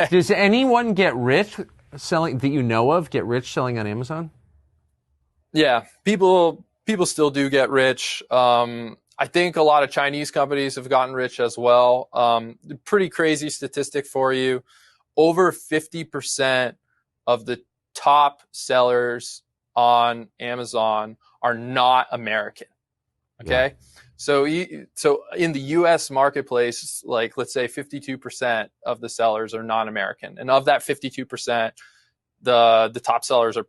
Does anyone get rich selling that you know of? Get rich selling on Amazon? Yeah, people still do get rich. I think a lot of Chinese companies have gotten rich as well. Pretty crazy statistic for you. Over 50% of the top sellers on Amazon are not American. Okay. Yeah. So in the US marketplace, like let's say 52% of the sellers are non-American. And of that 52%, the top sellers are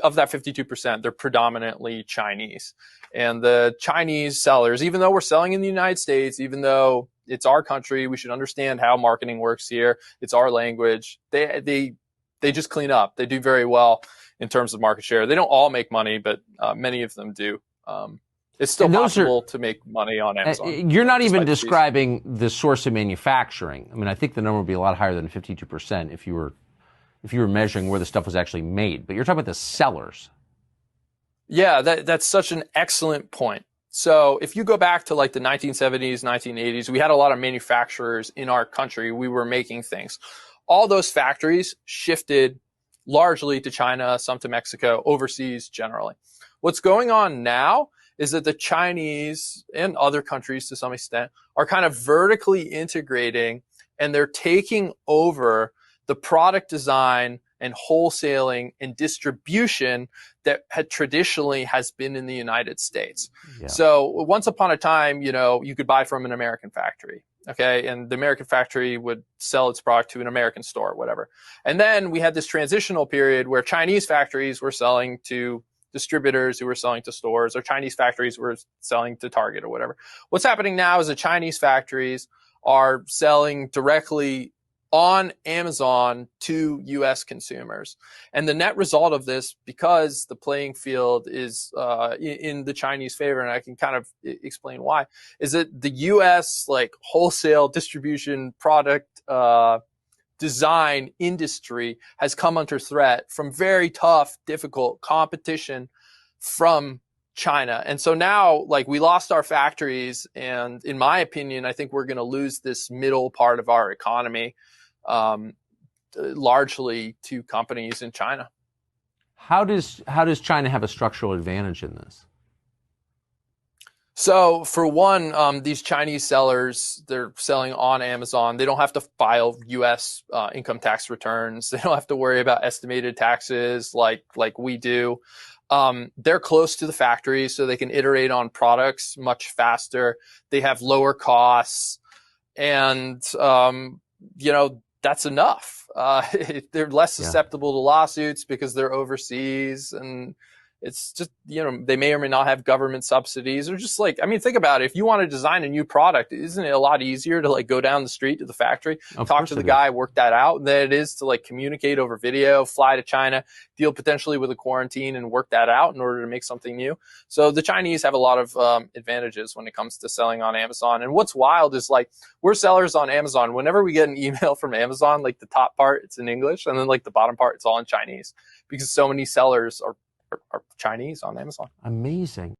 of that 52%, they're predominantly Chinese. And the Chinese sellers, even though we're selling in the United States, even though it's our country, we should understand how marketing works here. It's our language. They just clean up. They do very well in terms of market share. They don't all make money, but many of them do. It's still possible to make money on Amazon. You're not even describing the source of manufacturing. I mean, I think the number would be a lot higher than 52% if you were measuring where the stuff was actually made. But you're talking about the sellers. Yeah, that's such an excellent point. So if you go back to like the 1970s, 1980s, we had a lot of manufacturers in our country. We were making things. All those factories shifted largely to China, some to Mexico, overseas generally. What's going on now is that the Chinese and other countries to some extent are kind of vertically integrating, and they're taking over the product design and wholesaling and distribution that had traditionally has been in the United States. Yeah. So once upon a time, you could buy from an American factory. Okay. And the American factory would sell its product to an American store, whatever. And then we had this transitional period where Chinese factories were selling to distributors who were selling to stores, or Chinese factories were selling to Target or whatever. What's happening now is the Chinese factories are selling directly on Amazon to U.S. consumers. And the net result of this, because the playing field is in the Chinese favor, and I can kind of explain why, is that the U.S. like wholesale distribution product design industry has come under threat from very tough, difficult competition from China. And so now, like, we lost our factories, and in my opinion, I think we're going to lose this middle part of our economy, largely to companies in China. How does China have a structural advantage in this? So for one, these Chinese sellers, they're selling on Amazon. They don't have to file U.S. Income tax returns. They don't have to worry about estimated taxes like we do. They're close to the factory, so they can iterate on products much faster. They have lower costs, and that's enough. They're less susceptible to lawsuits because they're overseas, and it's just, they may or may not have government subsidies, or just like, I mean, think about it. If you want to design a new product, isn't it a lot easier to like go down the street to the factory, talk to the guy, work that out, than it is to like communicate over video, fly to China, deal potentially with a quarantine and work that out in order to make something new. So the Chinese have a lot of advantages when it comes to selling on Amazon. And what's wild is like, we're sellers on Amazon. Whenever we get an email from Amazon, like the top part, it's in English, and then like the bottom part, it's all in Chinese, because so many sellers are Chinese on Amazon. Amazing.